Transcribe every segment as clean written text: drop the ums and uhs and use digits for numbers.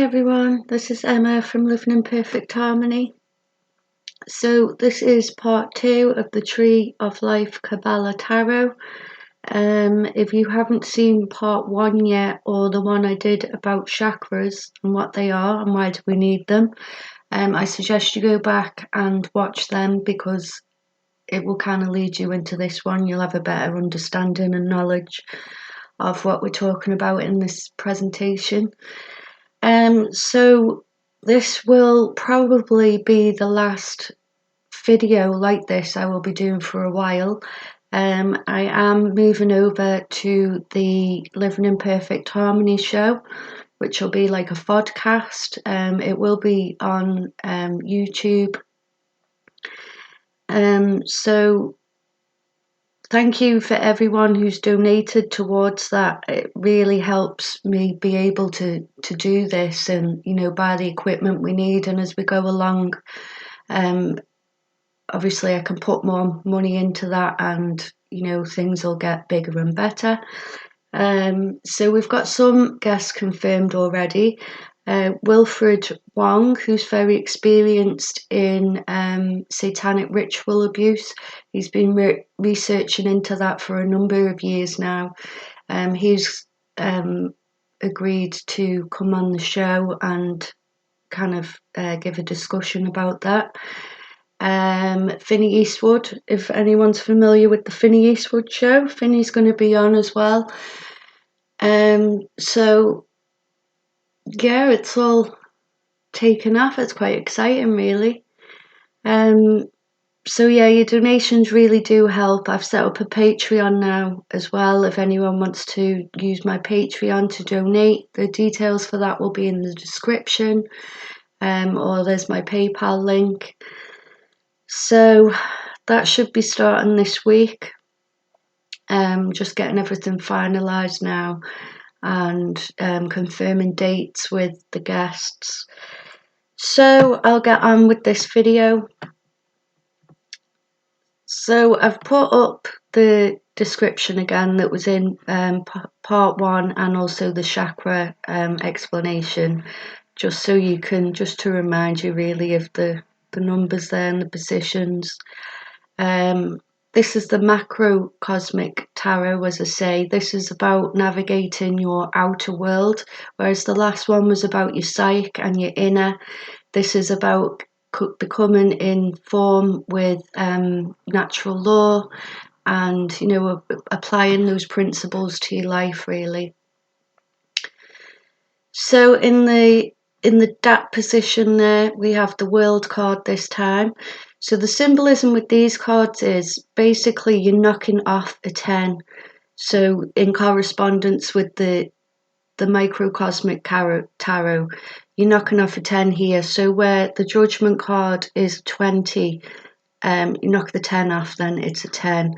everyone, this is Emma from Living in Perfect Harmony. So this is part 2 of the Tree of Life Kabbalah Tarot. If you haven't seen part 1 yet, or the one I did about chakras and what they are and why do we need them, I suggest you go back and watch them because it will kind of lead you into this one. You'll have a better understanding and knowledge of what we're talking about in this presentation. So this will probably be the last video like this I will be doing for a while. I am moving over to the Living in Perfect Harmony show, which will be like a podcast. It will be on YouTube. So thank you for everyone who's donated towards that. It really helps me be able to do this and, buy the equipment we need. And as we go along, obviously I can put more money into that and, things will get bigger and better. So we've got some guests confirmed already. Wilfred Wong, who's very experienced in satanic ritual abuse. He's been researching into that for a number of years now. He's agreed to come on the show and kind of give a discussion about that. Finny Eastwood, if anyone's familiar with the Finny Eastwood show, Finny's going to be on as well. So yeah, it's all taken off. It's quite exciting, really. So yeah, your donations really do help. I've set up a Patreon now as well. If anyone wants to use my Patreon to donate, the details for that will be in the description, or there's my PayPal link. So that should be starting this week. Just getting everything finalised now and confirming dates with the guests. So I'll get on with this video. So I've put up the description again that was in part 1 and also the chakra explanation, just so you can, just to remind you really of the numbers there and the positions. This is the macrocosmic tarot, as I say. This is about navigating your outer world, whereas the last one was about your psyche and your inner. This is about becoming in form with natural law and, applying those principles to your life, really. So in the dat position there, we have the world card this time. So the symbolism with these cards is basically you're knocking off a 10. So in correspondence with the microcosmic tarot, you're knocking off a 10 here. So where the judgment card is 20, you knock the 10 off, then it's a 10.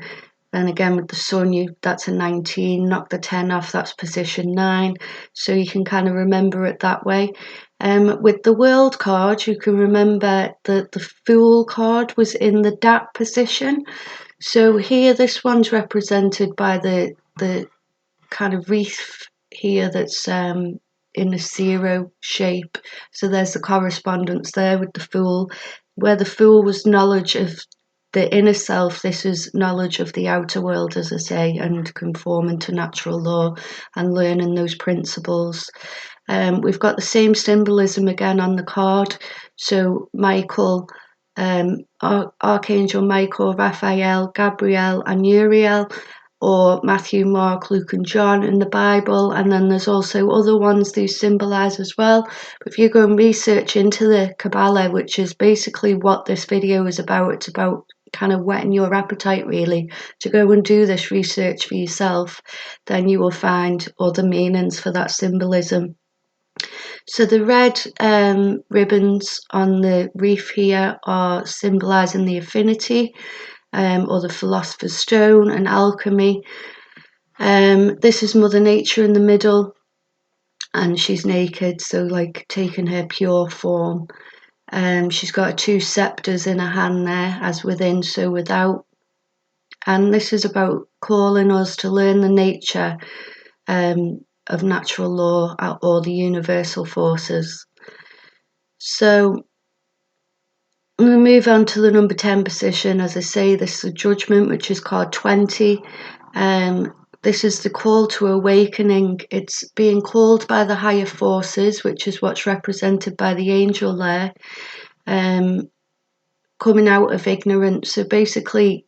Then again with the sun, that's a 19, knock the 10 off, that's position 9. So you can kind of remember it that way. With the world card, you can remember that the fool card was in the dat position. So here, this one's represented by the kind of wreath here that's in a 0 shape. So there's the correspondence there with the fool. Where the fool was knowledge of the inner self, this is knowledge of the outer world, as I say, and conforming to natural law and learning those principles. We've got the same symbolism again on the card. So Michael, Archangel Michael, Raphael, Gabriel and Uriel, or Matthew, Mark, Luke and John in the Bible. And then there's also other ones these symbolise as well. But if you go and research into the Kabbalah, which is basically what this video is about, it's about kind of whetting your appetite really to go and do this research for yourself, then you will find other meanings for that symbolism. So the red ribbons on the wreath here are symbolising the affinity, or the philosopher's stone and alchemy. This is Mother Nature in the middle, and she's naked, so like taking her pure form. She's got 2 scepters in her hand there, as within, so without. And this is about calling us to learn the nature of natural law or the universal forces. So we move on to the number 10 position. As I say, this is a judgment, which is card 20. This is the call to awakening. It's being called by the higher forces, which is what's represented by the angel there, coming out of ignorance. So basically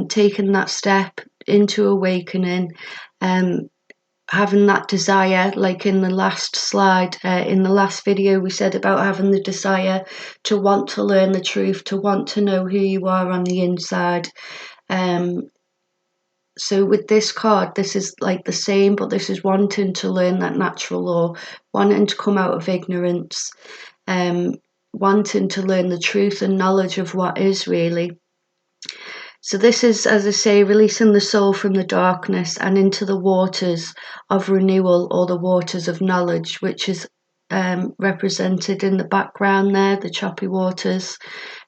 taking that step into awakening, having that desire, like in the last slide, in the last video we said about having the desire to want to learn the truth, to want to know who you are on the inside. So with this card, this is like the same, but this is wanting to learn that natural law, wanting to come out of ignorance, wanting to learn the truth and knowledge of what is really. So this is, as I say, releasing the soul from the darkness and into the waters of renewal, or the waters of knowledge, which is represented in the background there, the choppy waters.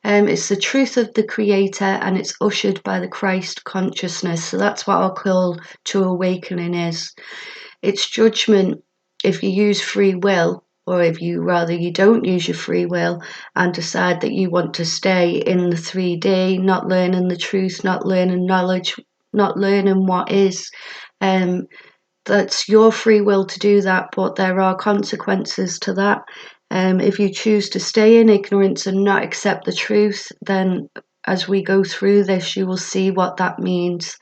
It's the truth of the Creator, and it's ushered by the Christ consciousness. So that's what our call to awakening is. It's judgment if you use free will, or if you don't use your free will and decide that you want to stay in the 3D, not learning the truth, not learning knowledge, not learning what is. That's your free will to do that, but there are consequences to that. If you choose to stay in ignorance and not accept the truth, then as we go through this, you will see what that means.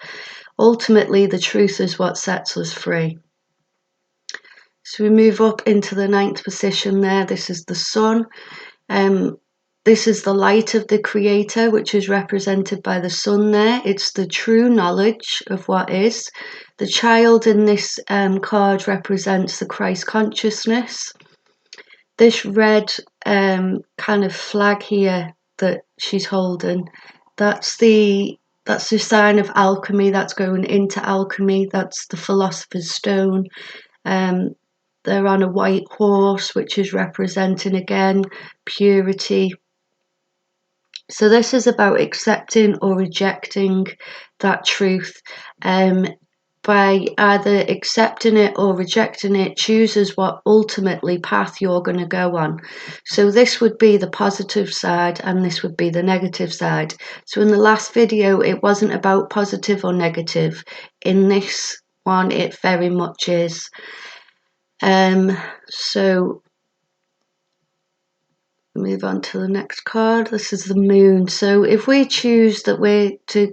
Ultimately, the truth is what sets us free. So we move up into the 9th position there. This is the sun. This is the light of the Creator, which is represented by the sun there. It's the true knowledge of what is. The child in this card represents the Christ consciousness. This red kind of flag here that she's holding, that's the sign of alchemy. That's going into alchemy. That's the philosopher's stone. They're on a white horse, which is representing again purity. So this is about accepting or rejecting that truth. By either accepting it or rejecting it, chooses what ultimately path you're going to go on. So this would be the positive side, and this would be the negative side. So in the last video, it wasn't about positive or negative. In this one, it very much is. So move on to the next card. This is the moon. So if we choose that we're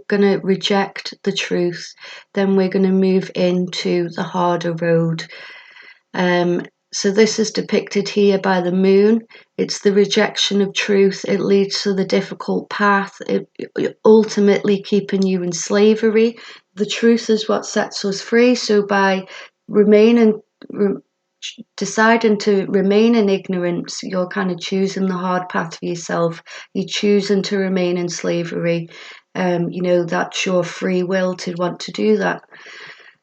going to reject the truth, then we're going to move into the harder road. So this is depicted here by the moon. It's the rejection of truth. It leads to the difficult path, ultimately keeping you in slavery. The truth is what sets us free. So by deciding to remain in ignorance, you're kind of choosing the hard path for yourself. You're choosing to remain in slavery. That's your free will to want to do that.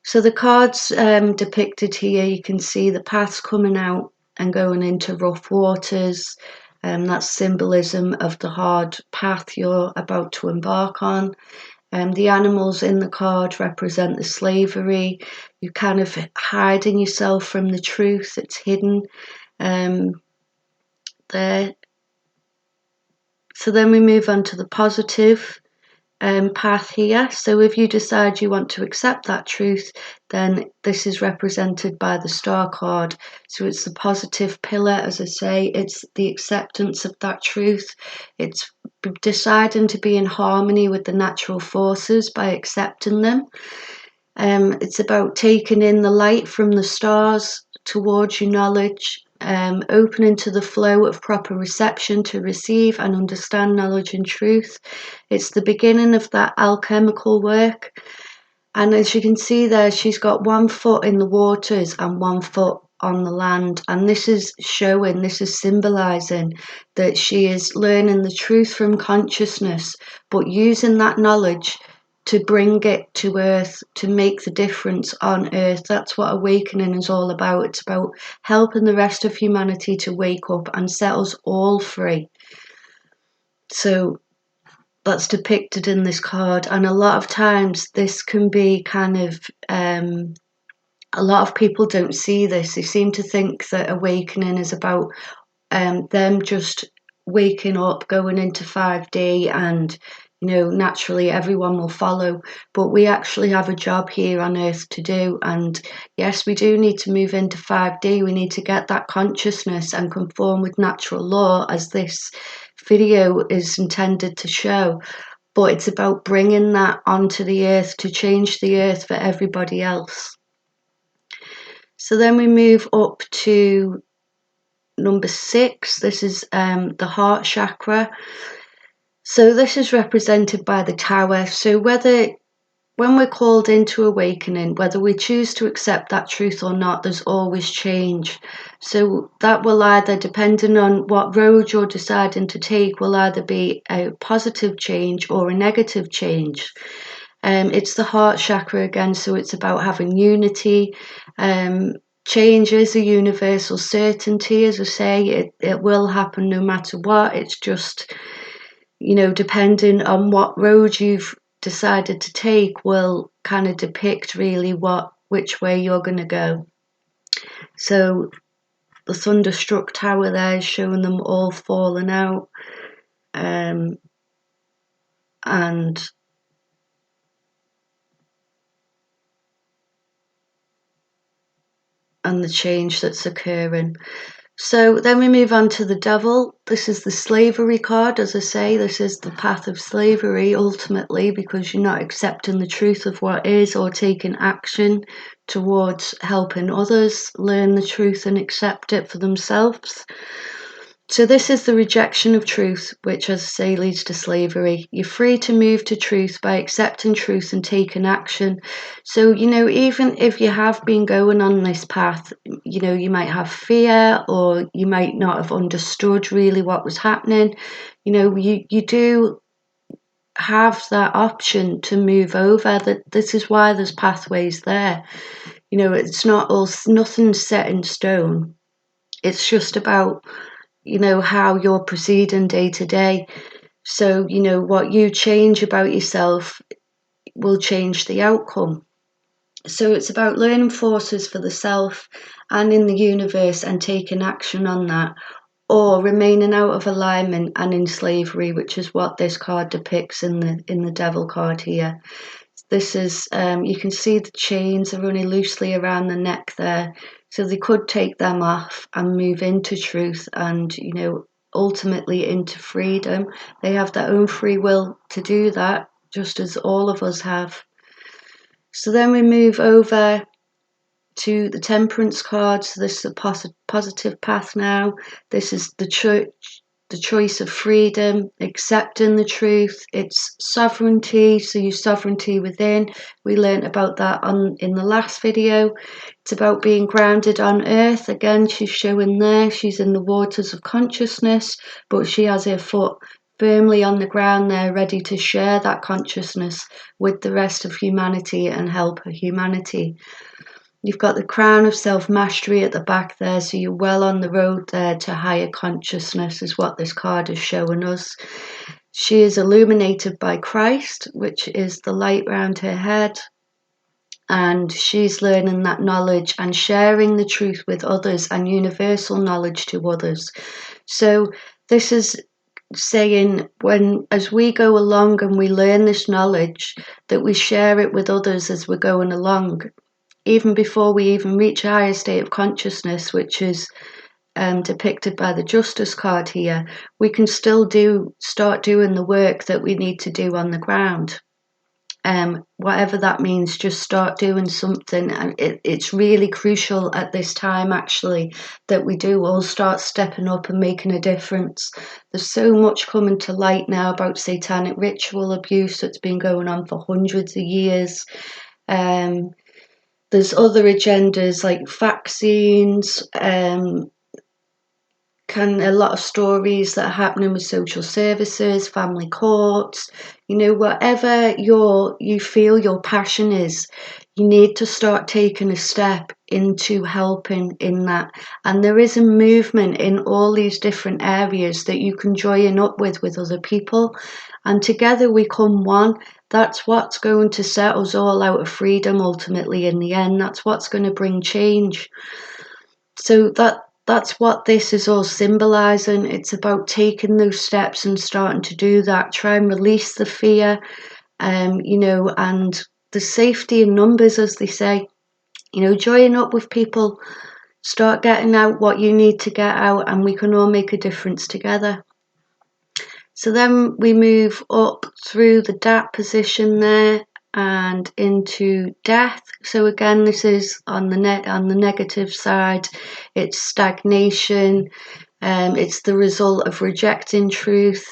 So the cards depicted here, you can see the paths coming out and going into rough waters. That's symbolism of the hard path you're about to embark on. The animals in the card represent the slavery. You're kind of hiding yourself from the truth. It's hidden there. So then we move on to the positive path here. So if you decide you want to accept that truth, then this is represented by the star card. So it's the positive pillar, as I say. It's the acceptance of that truth. It's deciding to be in harmony with the natural forces by accepting them. It's about taking in the light from the stars towards your knowledge, opening to the flow of proper reception to receive and understand knowledge and truth. It's the beginning of that alchemical work. And as you can see there, she's got 1 foot in the waters and 1 foot on the land. And this is symbolizing that she is learning the truth from consciousness, but using that knowledge to bring it to earth, to make the difference on earth. That's what awakening is all about. It's about helping the rest of humanity to wake up and set us all free. So that's depicted in this card, and a lot of times this can be kind of a lot of people don't see this. They seem to think that awakening is about them just waking up, going into 5D, and naturally everyone will follow. But we actually have a job here on earth to do, and yes, we do need to move into 5D. We need to get that consciousness and conform with natural law, as this video is intended to show. But it's about bringing that onto the earth to change the earth for everybody else. So then we move up to number 6. This is the heart chakra. So this is represented by the tower. So when we're called into awakening, whether we choose to accept that truth or not, there's always change. So that will either, depending on what road you're deciding to take, will either be a positive change or a negative change. It's the heart chakra again, so it's about having unity. Change is a universal certainty, as I say. It will happen no matter what. It's just, depending on what road you've decided to take, will kind of depict really which way you're going to go. So the thunderstruck tower there is showing them all falling out, and the change that's occurring. So then we move on to the devil. This is the slavery card. As I say, this is the path of slavery ultimately, because you're not accepting the truth of what is or taking action towards helping others learn the truth and accept it for themselves. So this is the rejection of truth, which, as I say, leads to slavery. You're free to move to truth by accepting truth and taking action. So, even if you have been going on this path, you might have fear, or you might not have understood really what was happening. You do have that option to move over. That this is why there's pathways there. It's nothing's set in stone. It's just about how you're proceeding day to day. So, what you change about yourself will change the outcome. So it's about learning forces for the self and in the universe and taking action on that, or remaining out of alignment and in slavery, which is what this card depicts in the devil card here. This is, you can see the chains are running loosely around the neck there. So they could take them off and move into truth and, ultimately into freedom. They have their own free will to do that, just as all of us have. So then we move over to the temperance card. So this is a positive path now. This is the choice of freedom, accepting the truth. It's sovereignty, so your sovereignty within. We learned about that in the last video. It's about being grounded on earth. Again, she's showing there, she's in the waters of consciousness, but she has her foot firmly on the ground there, ready to share that consciousness with the rest of humanity and help humanity. You've got the crown of self-mastery at the back there, so you're well on the road there to higher consciousness, is what this card is showing us. She is illuminated by Christ, which is the light round her head, and she's learning that knowledge and sharing the truth with others and universal knowledge to others. So this is saying, as we go along and we learn this knowledge, that we share it with others as we're going along. Even before we even reach a higher state of consciousness, which is depicted by the Justice card here, we can still start doing the work that we need to do on the ground. Whatever that means, just start doing something. And it's really crucial at this time, actually, that we do all start stepping up and making a difference. There's so much coming to light now about satanic ritual abuse that's been going on for hundreds of years. There's other agendas like vaccines, a lot of stories that are happening with social services, family courts. Whatever you feel your passion is, you need to start taking a step into helping in that. And there is a movement in all these different areas that you can join up with other people. And together we come one. That's what's going to set us all out of freedom ultimately in the end. That's what's going to bring change. So that's what this is all symbolizing. It's about taking those steps and starting to do that. Try and release the fear, you know, and the safety in numbers, as they say. You know, join up with people, start getting out what you need to get out, and we can all make a difference together. So then we move up through the dat position there and into death. So again, this is on the negative side. It's stagnation. It's the result of rejecting truth,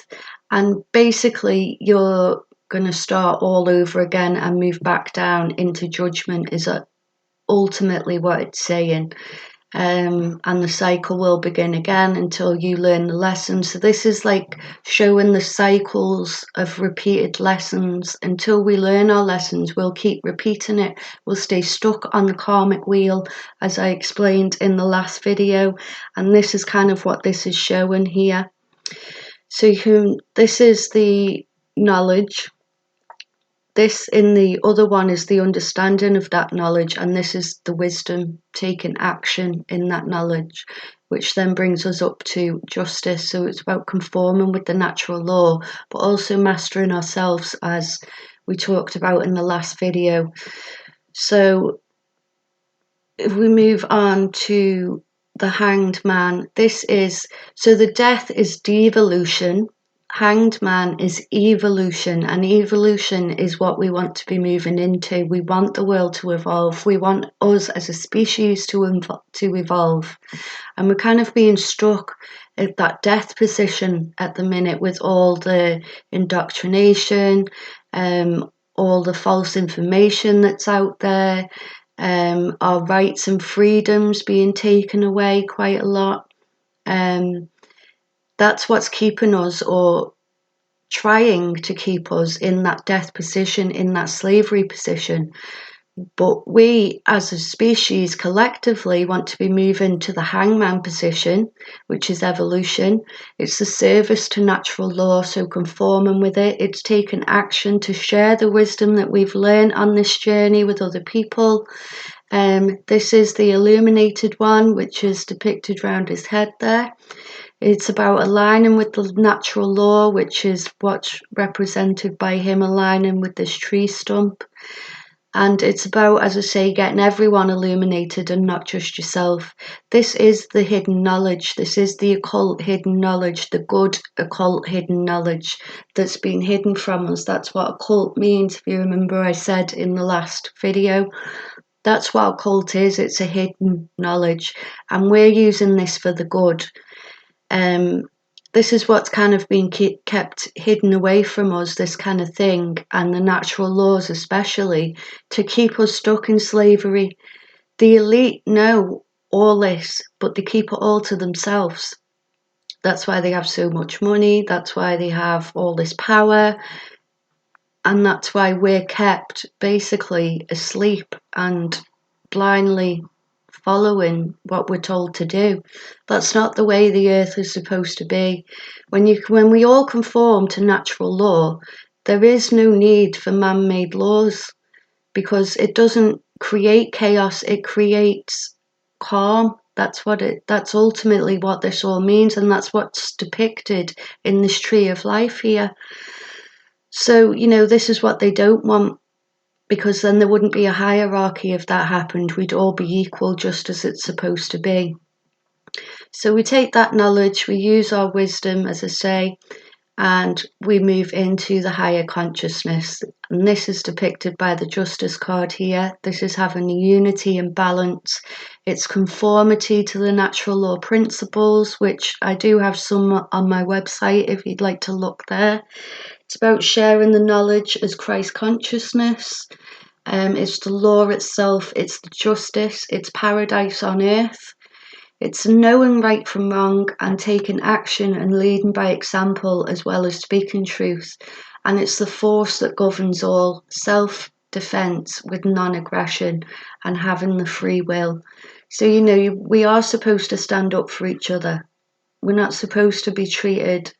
and basically you're going to start all over again and move back down into judgment. Is ultimately what it's saying. And the cycle will begin again until you learn the lesson. So this is like showing the cycles of repeated lessons. Until we learn our lessons, we'll keep repeating it. We'll stay stuck on the karmic wheel, as I explained in the last video. And this is kind of what this is showing here. So this is the knowledge. This in the other one is the understanding of that knowledge, and this is the wisdom, taking action in that knowledge, which then brings us up to justice. So it's about conforming with the natural law, but also mastering ourselves, as we talked about in the last video. So if we move on to the hanged man, so the death is devolution. Hanged man is evolution, and evolution is what we want to be moving into. We want the world to evolve. We want us as a species to evolve. And we're kind of being stuck at that death position at the minute with all the indoctrination, all the false information that's out there, our rights and freedoms being taken away quite a lot. That's what's keeping us, or trying to keep us, in that death position, in that slavery position. But we as a species collectively want to be moving to the hangman position, which is evolution. It's the service to natural law, so conforming with it. It's taking action to share the wisdom that we've learned on this journey with other people. This is the illuminated one, which is depicted around his head there. It's about aligning with the natural law, which is what's represented by him aligning with this tree stump. And it's about, as I say, getting everyone illuminated and not just yourself. This is the hidden knowledge. This is the occult hidden knowledge, the good occult hidden knowledge that's been hidden from us. That's what occult means. If you remember, I said in the last video, that's what occult is. It's a hidden knowledge. And we're using this for the good. This is what's kind of been kept hidden away from us, this kind of thing, and the natural laws especially, to keep us stuck in slavery. The elite know all this, but they keep it all to themselves. That's why they have so much money, that's why they have all this power, and that's why we're kept basically asleep and blindly following what we're told to do. That's not the way the earth is supposed to be. When we all conform to natural law, there is no need for man-made laws, because it doesn't create chaos, it creates calm. That's ultimately what this all means, and that's what's depicted in this tree of life here. So, you know, this is what they don't want, because then there wouldn't be a hierarchy if that happened. We'd all be equal, just as it's supposed to be. So we take that knowledge, we use our wisdom, as I say, and we move into the higher consciousness. And this is depicted by the Justice card here. This is having unity and balance. It's conformity to the natural law principles, which I do have some on my website if you'd like to look there. It's about sharing the knowledge as Christ consciousness. It's the law itself, it's the justice, it's paradise on earth. It's knowing right from wrong and taking action and leading by example, as well as speaking truth. And it's the force that governs all, self-defense with non-aggression and having the free will. So, you know, we are supposed to stand up for each other. We're not supposed to be treated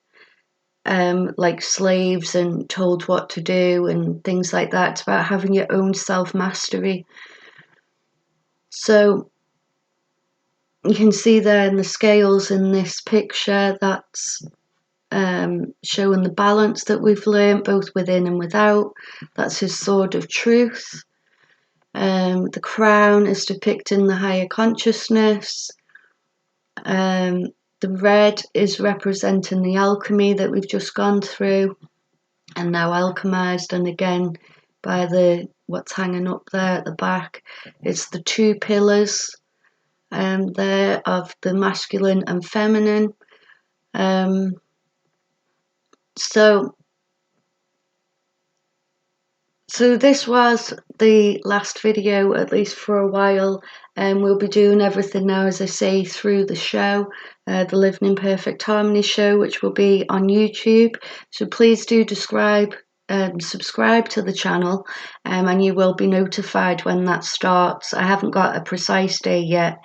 like slaves and told what to do and things like that. It's about having your own self-mastery. So you can see there in the scales in this picture, that's showing the balance that we've learned both within and without. That's his sword of truth. The crown is depicting the higher consciousness. The red is representing the alchemy that we've just gone through and now alchemized, and again by the what's hanging up there at the back, it's the two pillars there of the masculine and feminine. So this was the last video, at least for a while. We'll be doing everything now, as I say, through the show, the Living in Perfect Harmony show, which will be on YouTube. So please do subscribe to the channel, and you will be notified when that starts. I haven't got a precise day yet.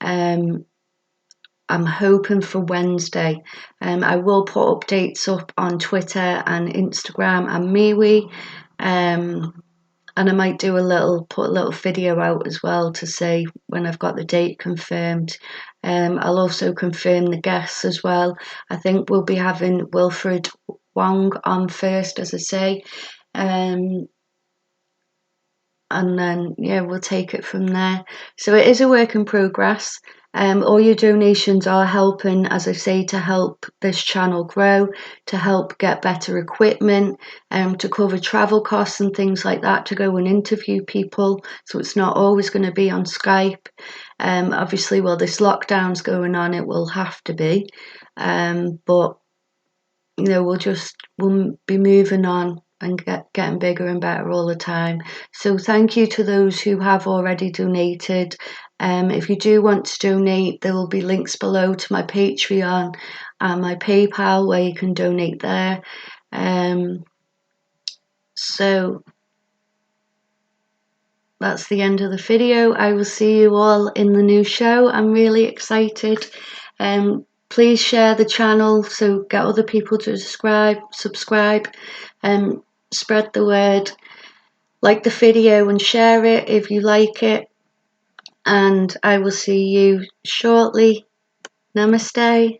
I'm hoping for Wednesday. I will put updates up on Twitter and Instagram and mewe. And I might do put a little video out as well to say when I've got the date confirmed. I'll also confirm the guests as well. I think we'll be having Wilfred Wong on first, as I say. And then, yeah, we'll take it from there. So it is a work in progress. All your donations are helping, as I say, to help this channel grow, to help get better equipment, to cover travel costs and things like that, to go and interview people. So it's not always going to be on Skype. Obviously, while this lockdown's going on, it will have to be. But, you know, we'll be moving on and getting bigger and better all the time. So thank you to those who have already donated. If you do want to donate, there will be links below to my Patreon and my PayPal where you can donate there. So that's the end of the video. I will see you all in the new show. I'm really excited. Please share the channel, so get other people to subscribe, spread the word, like the video and share it if you like it, and I will see you shortly. Namaste.